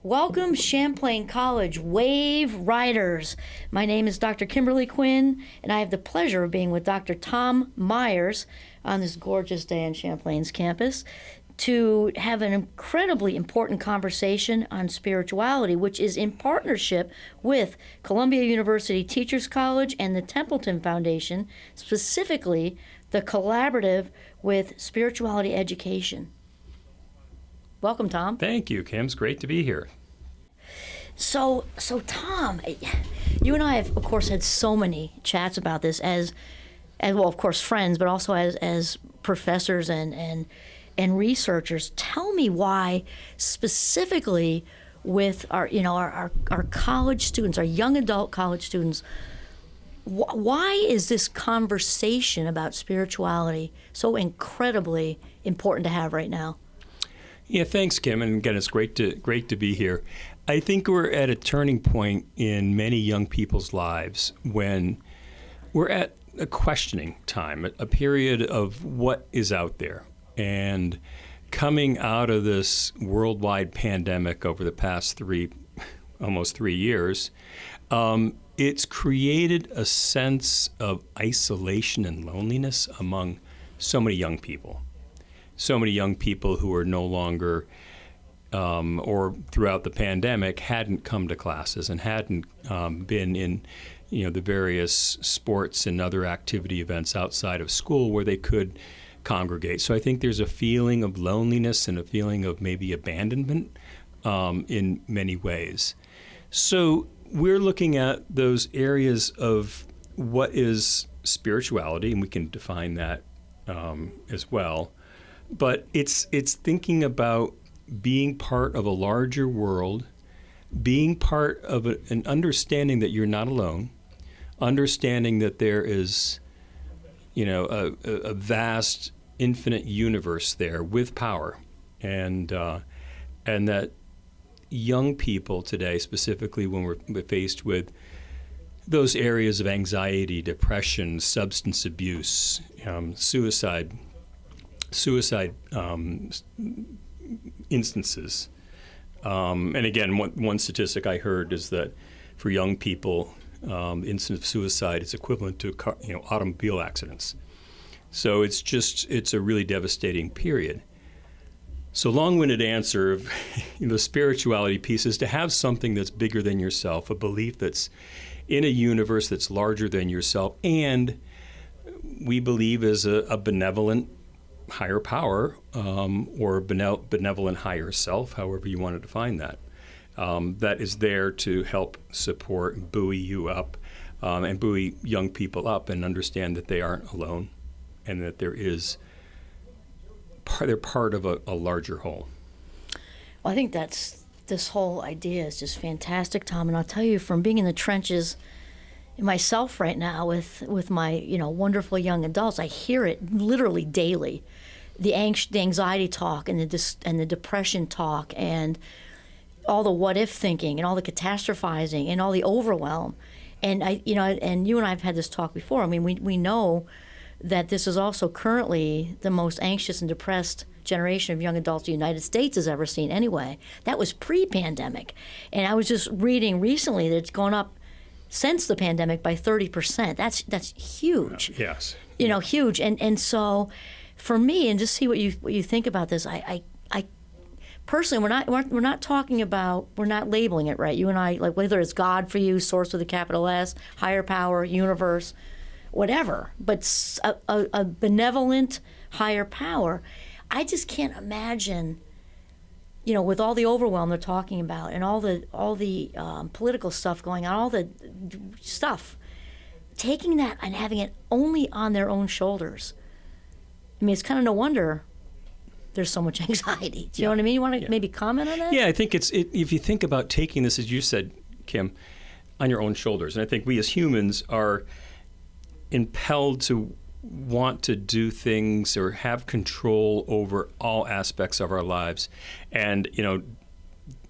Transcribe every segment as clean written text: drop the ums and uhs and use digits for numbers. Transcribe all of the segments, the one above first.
Welcome, Champlain College Wave Riders. My name is Dr. Kimberly Quinn, and I have the pleasure of being with Dr. Tom Myers on this gorgeous day on Champlain's campus to have an incredibly important conversation on spirituality, which is in partnership with Columbia University Teachers College and the Templeton Foundation, specifically the collaborative with spirituality education. Welcome, Tom. Thank you, Kim. It's great to be here. So Tom, you and I have, of course, had so many chats about this as well, of course, friends, but also as professors and researchers. Tell me why, specifically with our college students, our young adult college students, why is this conversation about spirituality so incredibly important to have right now? Yeah, thanks, Kim. And again, it's great to be here. I think we're at a turning point in many young people's lives when we're at a questioning time, a period of what is out there. And coming out of this worldwide pandemic over the past almost 3 years, it's created a sense of isolation and loneliness among so many young people. So many young people who are no longer, or throughout the pandemic, hadn't come to classes and hadn't been in, the various sports and other activity events outside of school where they could congregate. So I think there's a feeling of loneliness and a feeling of maybe abandonment in many ways. So we're looking at those areas of what is spirituality, and we can define that as well. But it's thinking about being part of a larger world, being part of an understanding that you're not alone, understanding that there is, a vast, infinite universe there with power, and that young people today, specifically when we're faced with those areas of anxiety, depression, substance abuse, suicide instances. And again, one statistic I heard is that for young people, the incidence of suicide is equivalent to automobile accidents. So it's a really devastating period. So long-winded answer of the spirituality piece is to have something that's bigger than yourself, a belief that's in a universe that's larger than yourself, and we believe is a benevolent higher power, or benevolent higher self, however you want to define that, that is there to help support, buoy you up, and buoy young people up and understand that they aren't alone and that they're part of a larger whole. Well, I think this whole idea is just fantastic, Tom. And I'll tell you, from being in the trenches myself right now with my wonderful young adults, I hear it literally daily. The anxiety talk and the depression talk and all the what if thinking and all the catastrophizing and all the overwhelm. And and you and I have had this talk before. I mean, we know that this is also currently the most anxious and depressed generation of young adults the United States has ever seen anyway. That was pre-pandemic. And I was just reading recently that it's gone up since the pandemic by 30%. That's huge. Yes. Huge. And so for me, and just see what you think about this, I personally, we're not talking about, we're not labeling it, right? You and I, like, whether it's God for you, source with a capital S, higher power, universe, whatever, but a benevolent higher power. I just can't imagine, with all the overwhelm they're talking about and all the political stuff going on, all the stuff, taking that and having it only on their own shoulders. I mean, it's kind of no wonder there's so much anxiety. Do you know what I mean? You want to maybe comment on that? Yeah, I think if you think about taking this, as you said, Kim, on your own shoulders, and I think we as humans are impelled to want to do things or have control over all aspects of our lives, and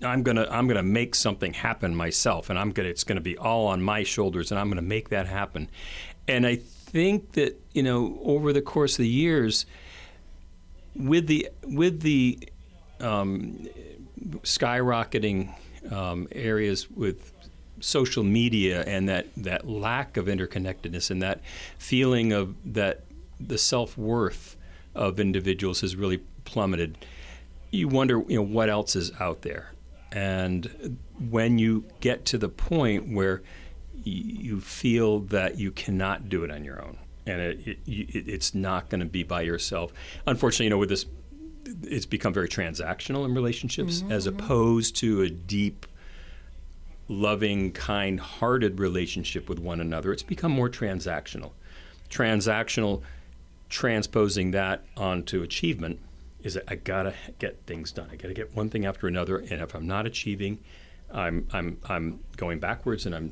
I'm gonna make something happen myself, and it's gonna be all on my shoulders, and I'm gonna make that happen. And I think that over the course of the years, with the skyrocketing areas with social media and that lack of interconnectedness and that feeling of that the self-worth of individuals has really plummeted, you wonder, what else is out there. And when you get to the point where you feel that you cannot do it on your own, and it's not going to be by yourself. Unfortunately, with this, it's become very transactional in relationships, as opposed to a deep, loving, kind-hearted relationship with one another. It's become more transactional. Transactional, transposing that onto achievement, is that I gotta get things done. I gotta get one thing after another, and if I'm not achieving, I'm going backwards, and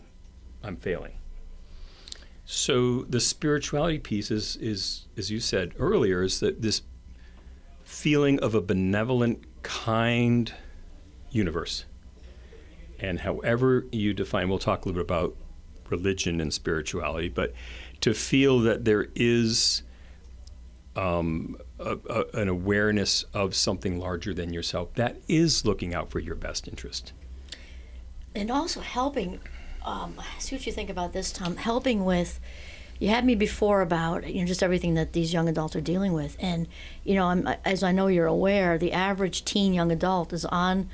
I'm failing. So the spirituality piece is, as you said earlier, is that this feeling of a benevolent, kind universe. And however you define, we'll talk a little bit about religion and spirituality, but to feel that there is an awareness of something larger than yourself that is looking out for your best interest. And also helping, see what you think about this, Tom, helping with, you had me before about, just everything that these young adults are dealing with. And, as I know you're aware, the average teen young adult is on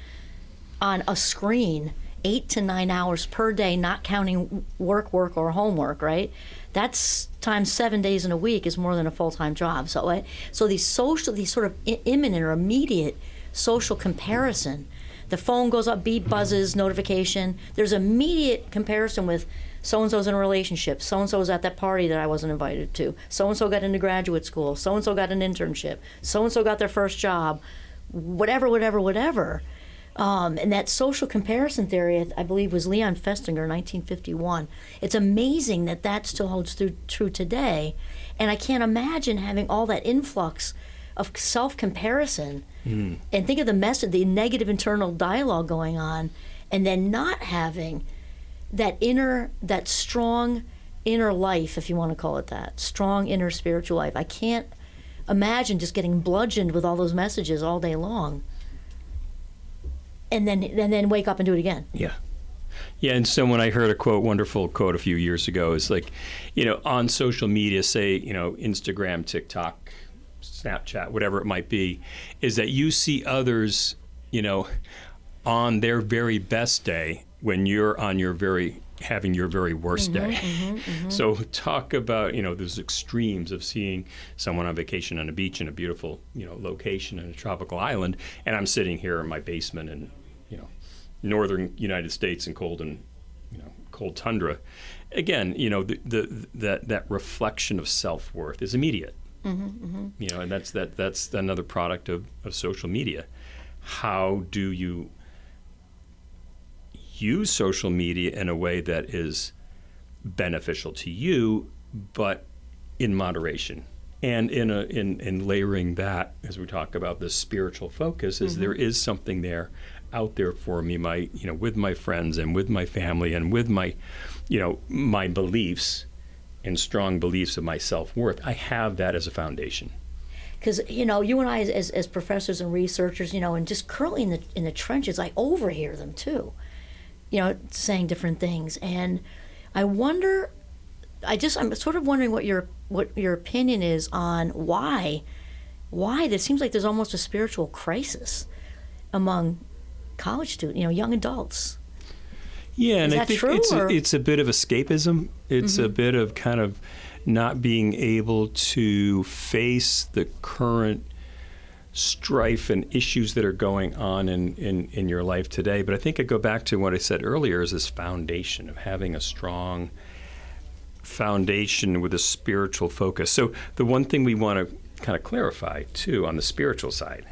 a screen 8 to 9 hours per day, not counting work or homework, right? That's times 7 days in a week is more than a full-time job. So these sort of imminent or immediate social comparison, the phone goes up, beep, buzzes, notification. There's immediate comparison with so-and-so's in a relationship, so-and-so was at that party that I wasn't invited to, so-and-so got into graduate school, so-and-so got an internship, so-and-so got their first job, whatever. And that social comparison theory, I believe, was Leon Festinger, 1951. It's amazing that still holds true today. And I can't imagine having all that influx of self-comparison. And think of the message, the negative internal dialogue going on, and then not having that strong inner life, if you want to call it that, strong inner spiritual life. I can't imagine just getting bludgeoned with all those messages all day long. And then wake up and do it again. Yeah. And so when I heard a wonderful quote a few years ago, it's like, on social media, say, Instagram, TikTok, Snapchat, whatever it might be, is that you see others, on their very best day when you're on having your very worst day. So talk about, those extremes of seeing someone on vacation on a beach in a beautiful, location in a tropical island, and I'm sitting here in my basement in, northern United States in cold tundra. Again, that reflection of self-worth is immediate. And that's another product of social media. How do you use social media in a way that is beneficial to you, but in moderation? And in layering that, as we talk about the spiritual focus, is there is something there out there for me, with my friends and with my family and with my, my beliefs and strong beliefs of my self-worth. I have that as a foundation. Because, you and I as professors and researchers, and just currently in the trenches, I overhear them too, saying different things. And I wonder, I'm sort of wondering what your opinion is on why it seems like there's almost a spiritual crisis among college students, young adults. Yeah, and is I think true, it's a bit of escapism. It's a bit of kind of not being able to face the current strife and issues that are going on in your life today. But I think I go back to what I said earlier, is this foundation of having a strong foundation with a spiritual focus. So the one thing we want to kind of clarify, too, on the spiritual side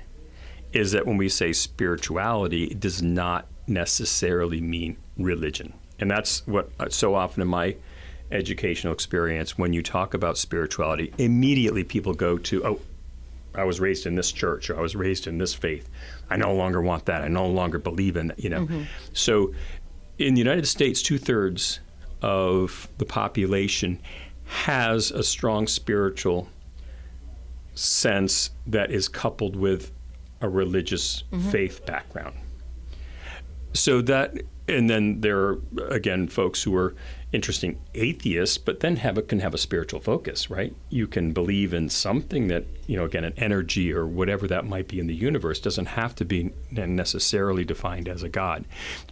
is that when we say spirituality, it does not necessarily mean religion. And that's what so often in my educational experience, when you talk about spirituality, immediately people go to, I was raised in this church, or I was raised in this faith. I no longer want that. I no longer believe in that, So in the United States, 2/3 of the population has a strong spiritual sense that is coupled with a religious faith background. So that, and then there are, again, folks who are interesting atheists, but then can have a spiritual focus, right? You can believe in something that, again, an energy or whatever that might be in the universe doesn't have to be necessarily defined as a God.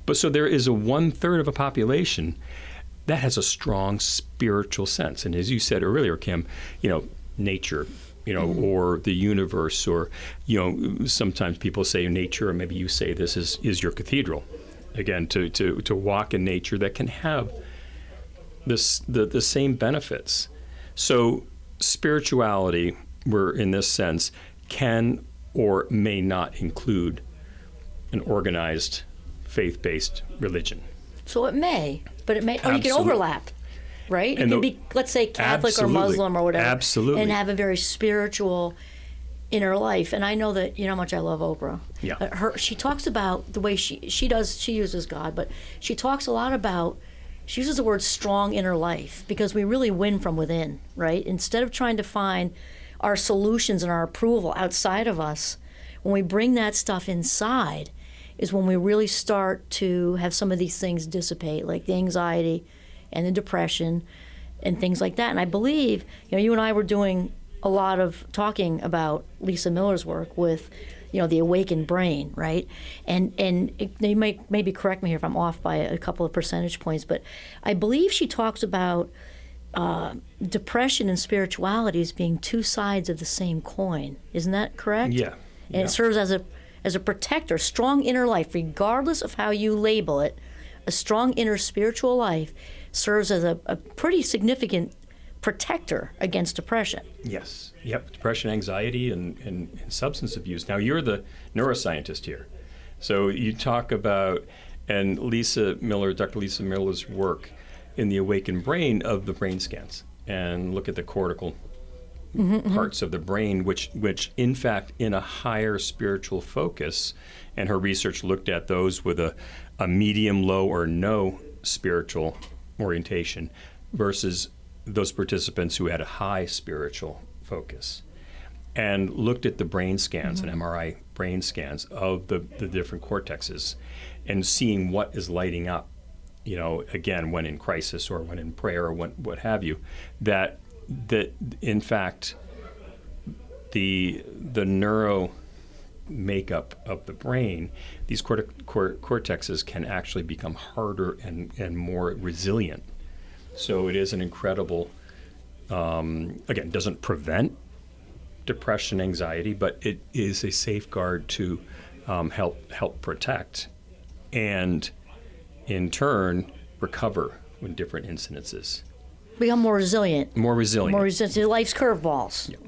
But so there is a 1/3 of a population that has a strong spiritual sense. And as you said earlier, Kim, nature, or the universe, or, sometimes people say nature, or maybe you say this is your cathedral. Again, to walk in nature that can have the same benefits. So spirituality, in this sense, can or may not include an organized faith-based religion. So it may, but it may, or you can overlap, right? You And can be, let's say, Catholic or Muslim or whatever. Absolutely. And have a very spiritual inner life. And I know that, how much I love Oprah. Yeah. She talks about the way she uses God, but she talks a lot about, she uses the word strong inner life, because we really win from within, right? Instead of trying to find our solutions and our approval outside of us, when we bring that stuff inside is when we really start to have some of these things dissipate, like the anxiety and the depression and things like that. And I believe, you and I were doing a lot of talking about Lisa Miller's work with, the awakened brain, right? And they might maybe correct me here if I'm off by a couple of percentage points, but I believe she talks about depression and spirituality as being two sides of the same coin. Isn't that correct? Yeah. And it serves as a protector, strong inner life, regardless of how you label it. A strong inner spiritual life serves as a pretty significant protector against depression. Yes. Yep. Depression, anxiety, and substance abuse. Now, you're the neuroscientist here. So you talk about, and Dr. Lisa Miller's work in the awakened brain of the brain scans, and look at the cortical parts of the brain, which in fact, in a higher spiritual focus, and her research looked at those with a medium, low, or no spiritual orientation versus those participants who had a high spiritual focus, and looked at the brain scans and MRI brain scans of the different cortexes, and seeing what is lighting up, again, when in crisis or when in prayer or what have you, that in fact the neuro makeup of the brain, these cortexes can actually become harder and more resilient. So it is an incredible, again, doesn't prevent depression, anxiety, but it is a safeguard to help protect, and in turn recover when different incidences. Become more resilient. More resilient. More resilient to life's curveballs. Yep.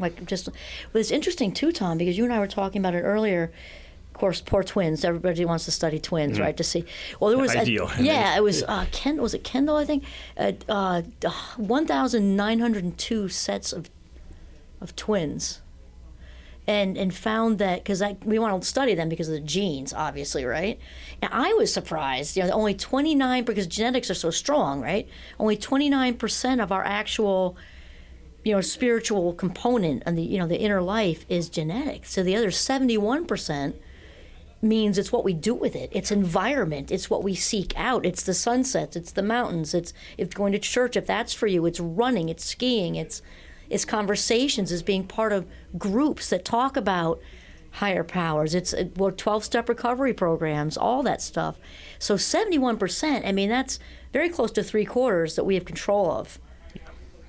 But it's interesting too, Tom, because you and I were talking about it earlier. Of course, poor twins. Everybody wants to study twins, right? To see. Well, there was ideal. It was was it Kendall? I think 1,902 sets of twins, and found that because we want to study them because of the genes, obviously, right? And I was surprised. Only 29, because genetics are so strong, right? Only 29% of our actual, spiritual component and the inner life is genetic. So the other 71% means it's what we do with it. It's environment. It's what we seek out. It's the sunsets. It's the mountains. It's going to church, if that's for you. It's running. It's skiing. It's conversations. It's being part of groups that talk about higher powers. It's 12-step recovery programs, all that stuff. So 71%, I mean, that's very close to 3/4 that we have control of.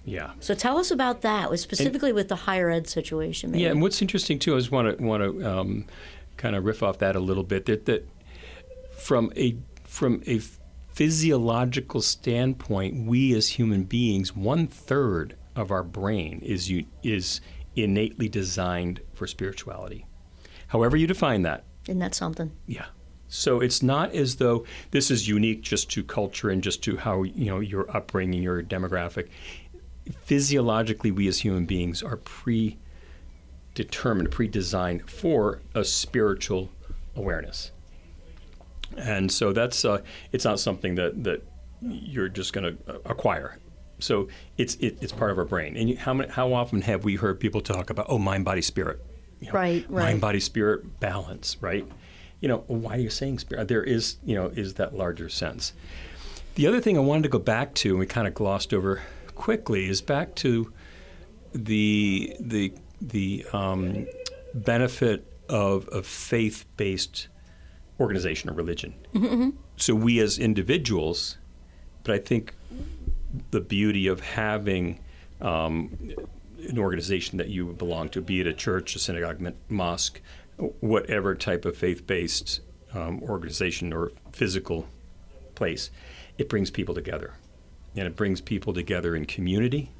Yeah. So tell us about that, specifically with the higher ed situation. Maybe. Yeah, and what's interesting too, I just want to kind of riff off that a little bit. That from a physiological standpoint, we as human beings, 1/3 of our brain is innately designed for spirituality. However you define that. Isn't that something? Yeah. So it's not as though this is unique just to culture and just to how your upbringing, your demographic. Physiologically, we as human beings are predetermined, pre-designed for a spiritual awareness. And so that's it's not something that you're just going to acquire. So it's part of our brain. And how often have we heard people talk about mind, body, spirit? Right. Mind, body, spirit balance, right? why are you saying spirit? There is, is that larger sense. The other thing I wanted to go back to, and we kind of glossed over quickly, is back to the benefit of faith-based organization or religion. Mm-hmm. So we as individuals, but I think the beauty of having an organization that you belong to, be it a church, a synagogue, mosque, whatever type of faith-based organization or physical place, it brings people together. And it brings people together in community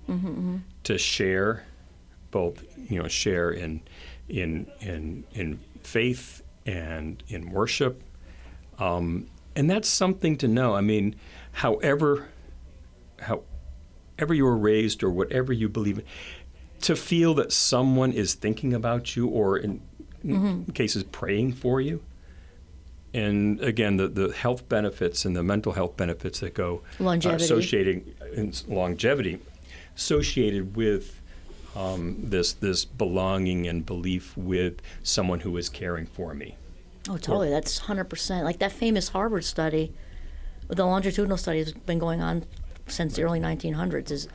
to share both, share in faith and in worship. And that's something to know. I mean, however you were raised or whatever you believe in, to feel that someone is thinking about you or in cases praying for you. And again, the health benefits and the mental health benefits that go associated with this belonging and belief with someone who is caring for me. Oh, totally. That's 100%. Like that famous Harvard study, the longitudinal study has been going on since the early 1900s, is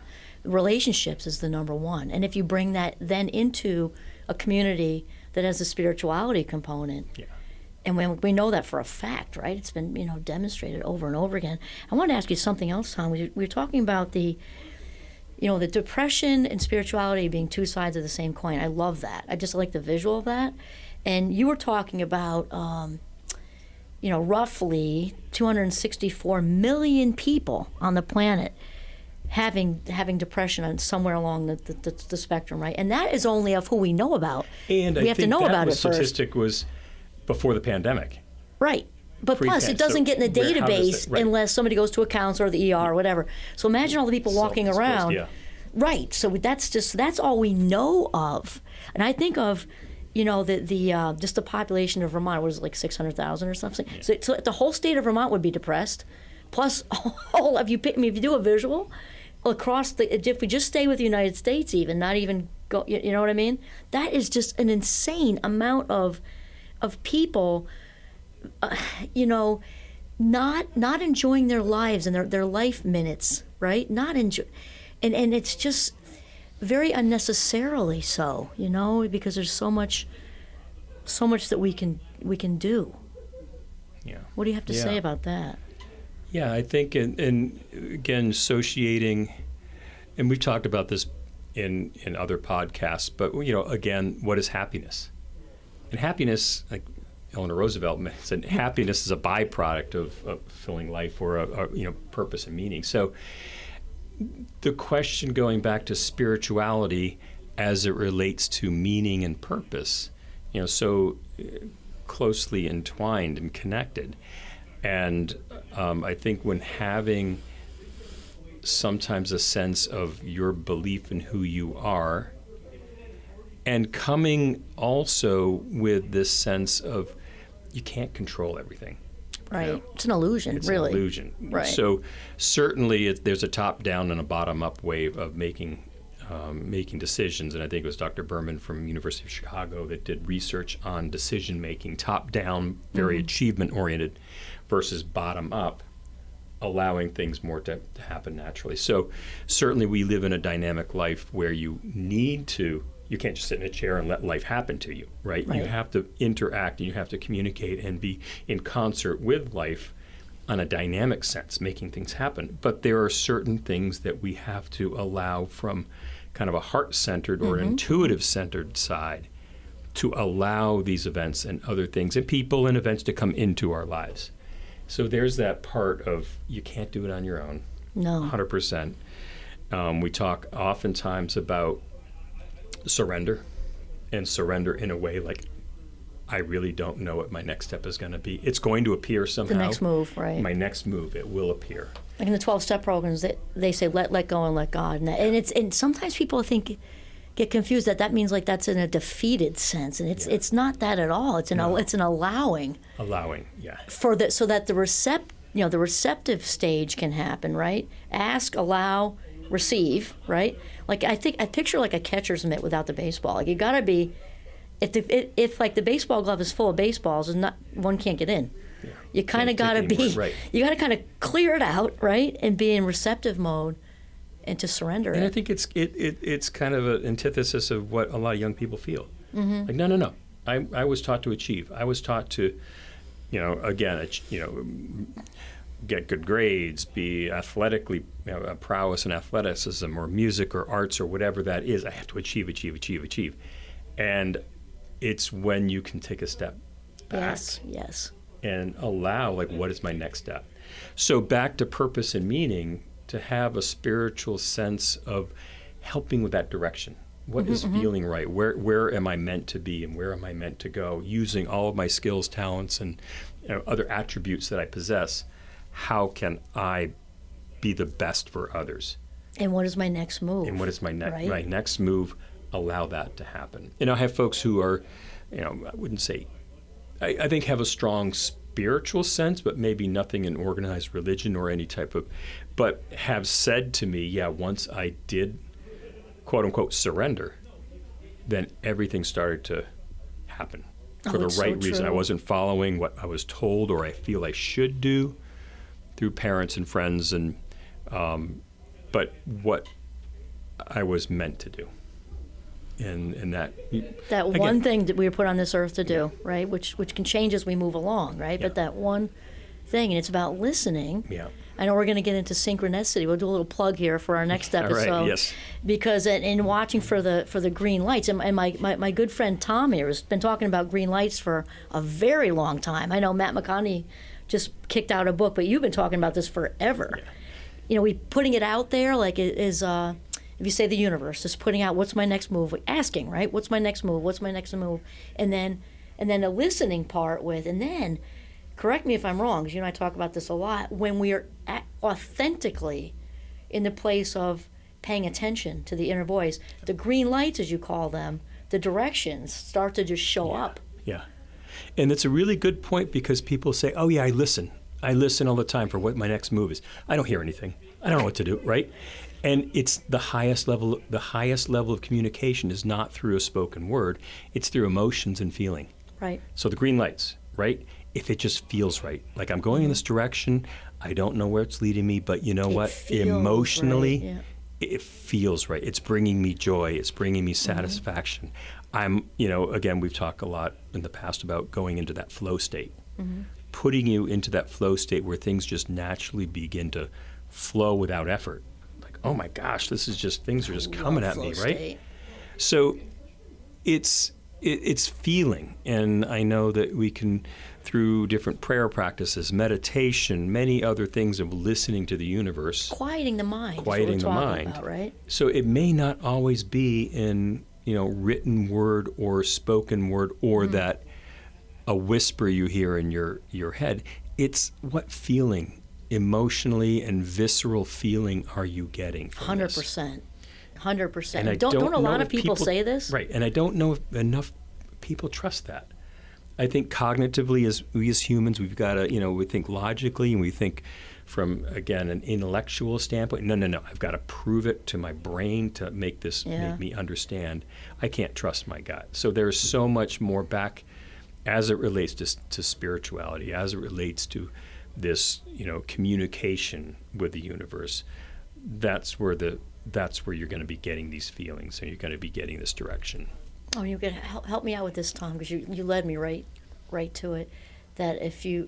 relationships is the number one. And if you bring that then into a community that has a spirituality component, and we know that for a fact, right? It's been, demonstrated over and over again. I want to ask you something else, Tom. We were talking about the depression and spirituality being two sides of the same coin. I love that. I just like the visual of that. And you were talking about, roughly 264 million people on the planet having depression on somewhere along the spectrum, right? And that is only of who we know about. And we have to know about it first. Statistic was before the pandemic. Right. But plus, it doesn't get in the database unless somebody goes to a counselor or the ER or whatever. So imagine all the people walking around. Yeah. Right. So that's all we know of. And I think of, just the population of Vermont was like 600,000 or something. Yeah. So the whole state of Vermont would be depressed. Plus, if you do a visual across if we just stay with the United States, even not even go, you know what I mean? That is just an insane amount of people, not enjoying their lives and their life minutes, right? Not enjoy, and it's just very unnecessarily so, because there's so much that we can do. Yeah. What do you have to say about that? Yeah, I think, and again, associating, and we've talked about this in other podcasts, but again, what is happiness? And happiness, like Eleanor Roosevelt said, happiness is a byproduct of fulfilling life or a purpose and meaning. So the question going back to spirituality as it relates to meaning and purpose, so closely entwined and connected. And I think when having sometimes a sense of your belief in who you are, and coming also with this sense of you can't control everything. Right. It's an illusion, it's really. It's an illusion. Right. So certainly there's a top-down and a bottom-up way of making decisions. And I think it was Dr. Berman from University of Chicago that did research on decision-making, top-down, very achievement-oriented, versus bottom-up, allowing things more to happen naturally. So certainly we live in a dynamic life where you can't just sit in a chair and let life happen to you, right? You have to interact and you have to communicate and be in concert with life on a dynamic sense, making things happen. But there are certain things that we have to allow from kind of a heart-centered or an intuitive-centered side to allow these events and other things and people and events to come into our lives. So there's that part of you can't do it on your own. No. 100%. We talk oftentimes about surrender in a way like I really don't know what my next step is going to be. It's going to appear somehow. The next move, right? My next move, it will appear. Like in the 12-step programs, they say let go and let God, and sometimes people get confused that means like that's in a defeated sense, and it's not that at all. It's an allowing. Allowing, yeah. So that the receptive stage can happen, right? Ask, allow, receive, right? Like I picture like a catcher's mitt without the baseball. Like you gotta be if like the baseball glove is full of baseballs and not one can't get in. Yeah. You kind of Can't got to take be, anymore, right. you got to kind of clear it out, right, and be in receptive mode, and to surrender And I it. think it's kind of an antithesis of what a lot of young people feel. Like, no. I was taught to achieve. I was taught to, get good grades, be athletically, prowess in athleticism or music or arts or whatever that is. I have to achieve. And it's when you can take a step back Yes. and allow, like, what is my next step? So back to purpose and meaning, to have a spiritual sense of helping with that direction. What is feeling right? Where am I meant to be, and where am I meant to go? Using all of my skills, talents, and other attributes that I possess, how can I be the best for others? And what is my next move? And what is my right? next move? Allow that to happen. And I have folks who are, I wouldn't say, I think have a strong spiritual sense, but maybe nothing in organized religion or any type of, but have said to me, yeah, once I did, quote unquote, surrender, then everything started to happen for the it's right so reason. I true. wasn't following what I was told or I feel I should do through parents and friends, and but what I was meant to do. And that That again, one thing that we were put on this earth to do, right? Which can change as we move along, right? Yeah. But that one thing, and it's about listening. Yeah. I know we're going to get into synchronicity. We'll do a little plug here for our next All right, episode. yes. Because in watching for the green lights, and my good friend Tom here has been talking about green lights for a very long time. I know Matt McConaughey just kicked out a book, but you've been talking about this forever. Yeah. We putting it out there like it is. If you say the universe, just putting out what's my next move, asking, right? What's my next move? What's my next move? And then the listening part with, and then, correct me if I'm wrong, because you and I talk about this a lot, when we are authentically in the place of paying attention to the inner voice, the green lights, as you call them, the directions start to just show up. Yeah. And it's a really good point, because people say, oh, yeah, I listen. I listen all the time for what my next move is. I don't hear anything. I don't know what to do, right? And it's the highest level of communication is not through a spoken word. It's through emotions and feeling. Right. So the green lights, right? If it just feels right. Like, I'm going in this direction. I don't know where it's leading me, but you know what? Feels Emotionally, right, it feels right. It's bringing me joy. It's bringing me satisfaction. I'm, again, we've talked a lot in the past about going into that flow state. Putting you into that flow state where things just naturally begin to flow without effort. Like, oh my gosh, things are just coming at me, right? State. So it's feeling, and I know that we can, through different prayer practices, meditation, many other things of listening to the universe, Quieting the mind. quieting is the what we're talking mind. about, right? So it may not always be in written word or spoken word or that a whisper you hear in your head. It's what feeling, emotionally and visceral feeling, are you getting from this? 100%. 100%. And I Don't a know lot of if people say this? Right, and I don't know if enough people trust that. I think cognitively, as humans, we've got to, we think logically, and we think from, again, an intellectual standpoint. No, I've got to prove it to my brain to make me understand. I can't trust my gut. So there's so much more back as it relates to spirituality, as it relates to this, communication with the universe. That's where you're going to be getting these feelings, and you're going to be getting this direction. Oh, you can help me out with this, Tom, because you led me right to it. That if you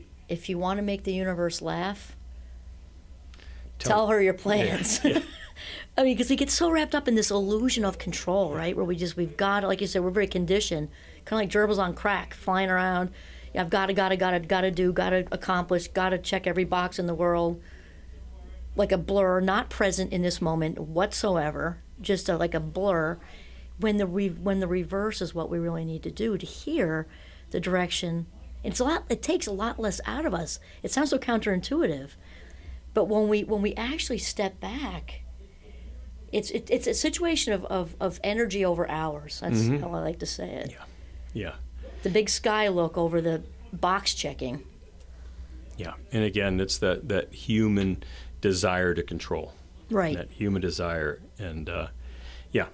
want to make the universe laugh, tell her your plans. Yeah. I mean, because we get so wrapped up in this illusion of control, right? Where we've got, like you said, we're very conditioned, kind of like gerbils on crack, flying around. Yeah, I've got to do, got to accomplish, got to check every box in the world, like a blur, not present in this moment whatsoever, just like a blur. When the reverse is what we really need to do, to hear the direction. It takes a lot less out of us. It sounds so counterintuitive, but when we actually step back, it's a situation of energy over hours. That's how I like to say it. Yeah. The big sky look over the box checking. Yeah, and again, it's that human desire to control. Right. That human desire, and yeah.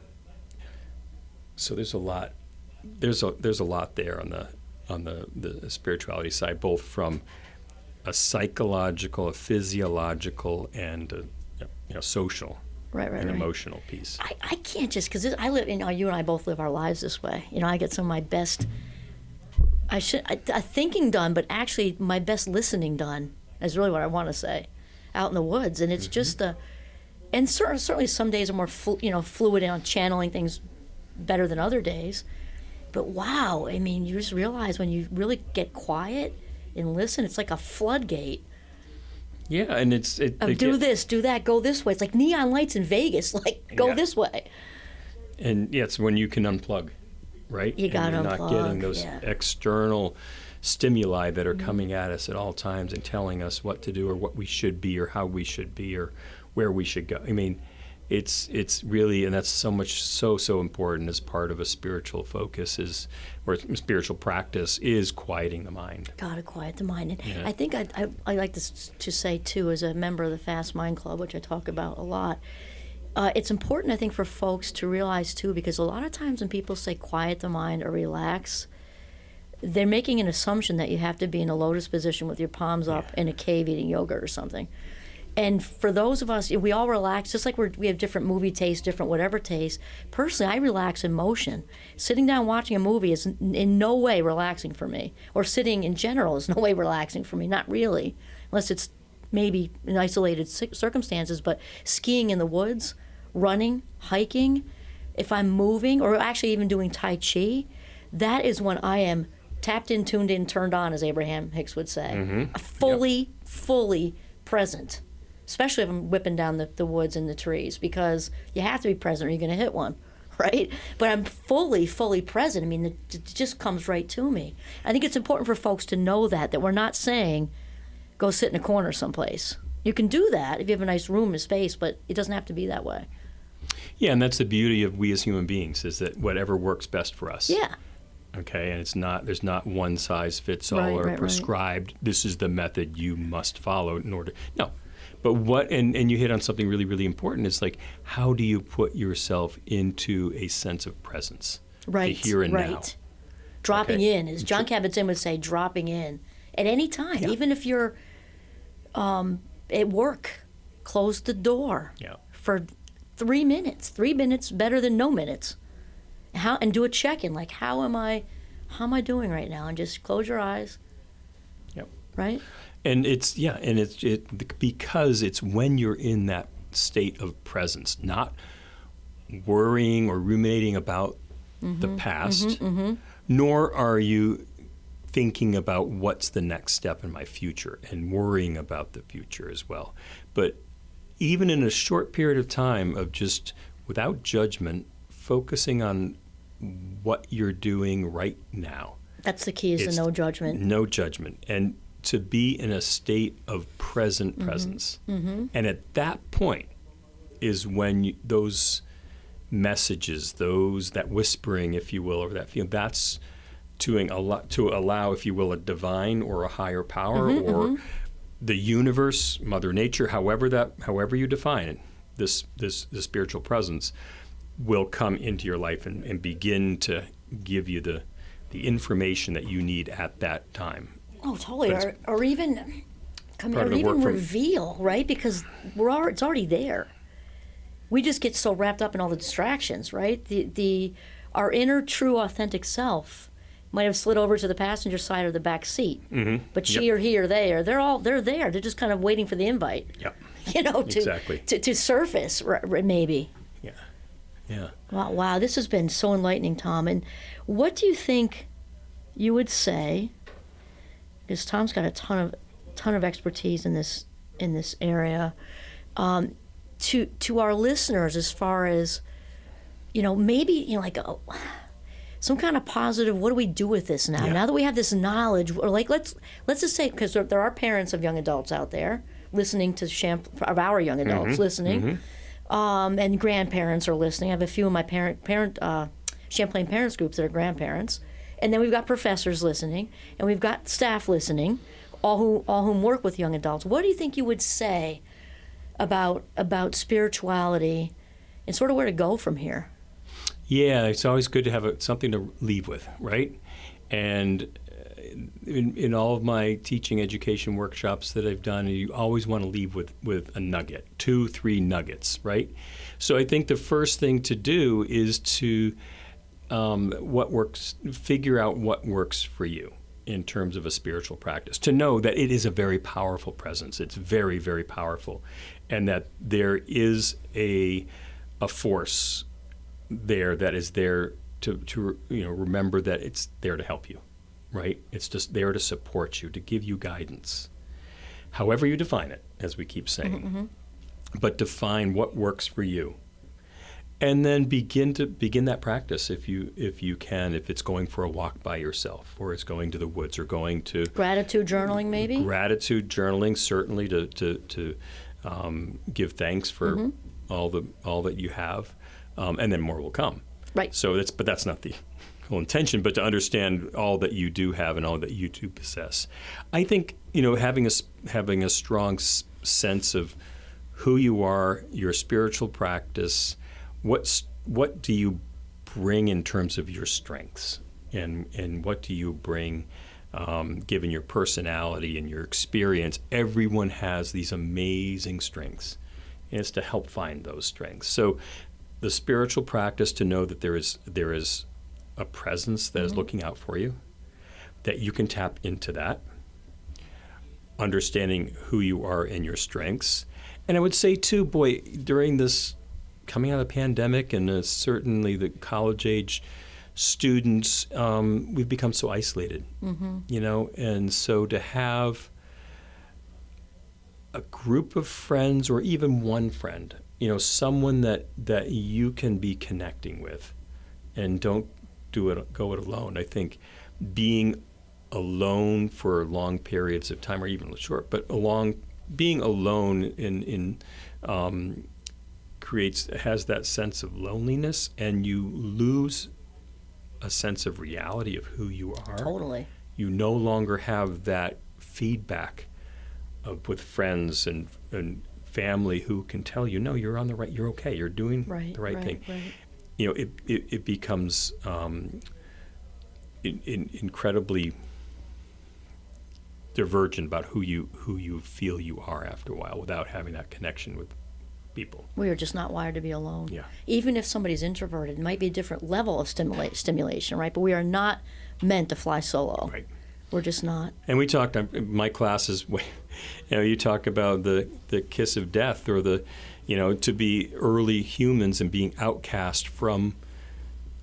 So there's a lot there's a lot there on the spirituality side, both from a psychological, a physiological, and a social Right. and emotional piece. I can't just, because I live, you and I both live our lives this way. I get some of my best, thinking done, but actually my best listening done is really what I want to say, out in the woods. And it's just and certainly some days are more, fluid on channeling things better than other days. But wow, I mean, you just realize when you really get quiet and listen, it's like a floodgate. Yeah, and Do this, do that, go this way. It's like neon lights in Vegas, go this way. And it's when you can unplug, right? You got to unplug. You're not getting those external stimuli that are coming at us at all times and telling us what to do or what we should be or how we should be or where we should go. I mean, it's really, and that's so important as part of a spiritual focus or spiritual practice is quieting the mind. Gotta quiet the mind. And I think I like to say too, as a member of the Fast Mind Club, which I talk about a lot, it's important, I think, for folks to realize too, because a lot of times when people say quiet the mind or relax, they're making an assumption that you have to be in a lotus position with your palms up in a cave eating yogurt or something. And for those of us, we all relax, just like we have different movie tastes, different whatever tastes. Personally, I relax in motion. Sitting down watching a movie is in no way relaxing for me. Or sitting in general is no way relaxing for me, not really. Unless it's maybe in isolated circumstances, but skiing in the woods, running, hiking, if I'm moving, or actually even doing Tai Chi, that is when I am tapped in, tuned in, turned on, as Abraham Hicks would say. Fully present. Especially if I'm whipping down the woods and the trees, because you have to be present or you're going to hit one, right? But I'm fully present. I mean, it just comes right to me. I think it's important for folks to know that we're not saying, go sit in a corner someplace. You can do that if you have a nice room and space, but it doesn't have to be that way. Yeah, and that's the beauty of we as human beings, is that whatever works best for us. Yeah. Okay, and there's not one size fits all or prescribed, this is the method you must follow in order. No. But and you hit on something really, really important. It's like, how do you put yourself into a sense of presence? Right, the here and now. Dropping in, as John Kabat-Zinn would say, dropping in at any time. Yeah. Even if you're at work, close the door for 3 minutes. 3 minutes better than no minutes. And do a check-in, like how am I doing right now? And just close your eyes. Yep. Right? And it's because it's when you're in that state of presence, not worrying or ruminating about the past, nor are you thinking about what's the next step in my future and worrying about the future as well. But even in a short period of time of just without judgment, focusing on what you're doing right now. That's the key, is the no judgment. No judgment. And to be in a state of presence. And at that point is when those messages, that whispering, if you will, or that feeling, that's to allow, if you will, a divine or a higher power or the universe, Mother Nature, however you define it, this spiritual presence will come into your life and begin to give you the information that you need at that time. Oh, totally. Or even reveal, right? Because it's already there. We just get so wrapped up in all the distractions, right? Our inner, true, authentic self might have slid over to the passenger side or the back seat, but she or he or they they're there. They're just kind of waiting for the invite. Yep. To surface, maybe. Yeah. Wow. This has been so enlightening, Tom. And what do you think you would say? Because Tom's got a ton of expertise in this area. To our listeners, as far as maybe some kind of positive. What do we do with this now? Yeah. Now that we have this knowledge, or let's just say, because there are parents of young adults out there listening to of our young adults listening, and grandparents are listening. I have a few of my Champlain parents groups that are grandparents. And then we've got professors listening, and we've got staff listening, all whom work with young adults. What do you think you would say about spirituality and sort of where to go from here? Yeah, it's always good to have something to leave with, right? And in all of my teaching education workshops that I've done, you always want to leave with a nugget, 2, 3 nuggets, right? So I think the first thing to do is to figure out what works for you in terms of a spiritual practice. To know that it is a very powerful presence. It's very, very powerful, and that there is a force there that is there to remember that it's there to help you, right? It's just there to support you, to give you guidance, however you define it, as we keep saying. Mm-hmm. But define what works for you, and then begin that practice if you can. If it's going for a walk by yourself, or it's going to the woods, or going to Gratitude journaling, maybe. Gratitude journaling, certainly to give thanks for all that you have. And then more will come. Right. So that's not the whole intention, but to understand all that you do have and all that you do possess. I think having a strong sense of who you are, your spiritual practice, what do you bring in terms of your strengths, and what do you bring, given your personality and your experience. Everyone has these amazing strengths, and it's to help find those strengths. So the spiritual practice, to know that there is a presence that is looking out for you, that you can tap into that, understanding who you are and your strengths. And I would say too, boy, during this coming out of the pandemic, and certainly the college-age students, we've become so isolated, and so to have a group of friends, or even one friend, someone that you can be connecting with, and don't go it alone. I think being alone for long periods of time, or even short, but being alone has that sense of loneliness, and you lose a sense of reality of who you are. Totally. You no longer have that feedback with friends and family who can tell you, no, you're on the right, you're okay, you're doing the right thing. Right. It becomes incredibly divergent about who you feel you are after a while, without having that connection with people. We are just not wired to be alone. Yeah. Even if somebody's introverted, it might be a different level of stimulation, right? But we are not meant to fly solo. Right. We're just not. And we talked in my classes, you talk about the kiss of death, or to be early humans and being outcast from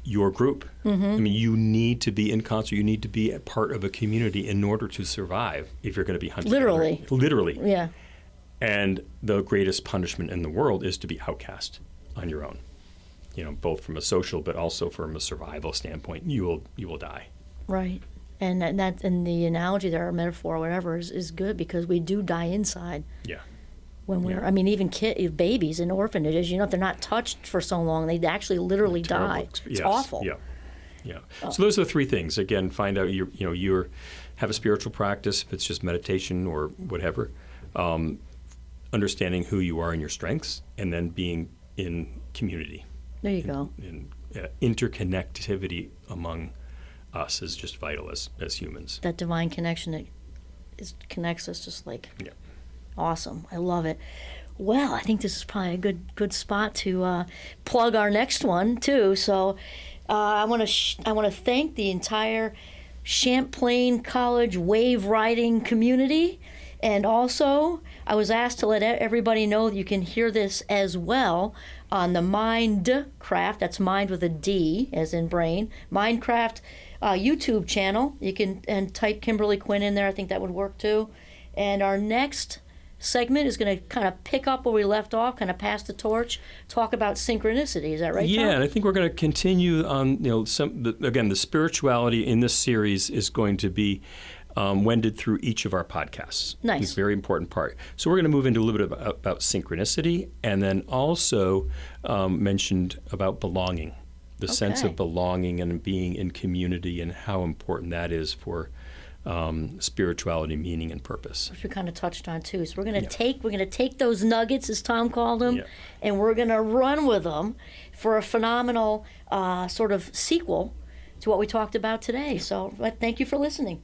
your group. Mm-hmm. I mean, you need to be in concert. You need to be a part of a community in order to survive, if you're going to be hunted. Literally. Yeah. And the greatest punishment in the world is to be outcast on your own. Both from a social, but also from a survival standpoint. You will die. Right. And the analogy there, or metaphor, or whatever, is good, because we do die inside. Yeah. When we're, even babies in orphanages, if they're not touched for so long, they actually literally die. It's awful. Yeah. So those are the 3 things. Again, find out you have a spiritual practice, if it's just meditation or whatever. Understanding who you are and your strengths, and then being in community. There you go. And interconnectivity among us is just vital as humans. That divine connection that connects us, just like awesome. I love it. Well, I think this is probably a good spot to plug our next one too. So I want to thank the entire Champlain College wave riding community. And also, I was asked to let everybody know that you can hear this as well on the Mindcraft, that's mind with a D, as in brain, Mindcraft YouTube channel. You can type Kimberly Quinn in there. I think that would work too. And our next segment is going to kind of pick up where we left off, kind of pass the torch, talk about synchronicity. Is that right, Tom? Yeah, and I think we're going to continue on, the spirituality in this series is going to be wended through each of our podcasts. Nice. It's a very important part. So we're going to move into a little bit about synchronicity, and then also mentioned about belonging, the sense of belonging and being in community, and how important that is for spirituality, meaning, and purpose. Which we kind of touched on too. So we're gonna take those nuggets, as Tom called them, Yeah. and we're gonna run with them for a phenomenal sort of sequel to what we talked about today. So, but thank you for listening.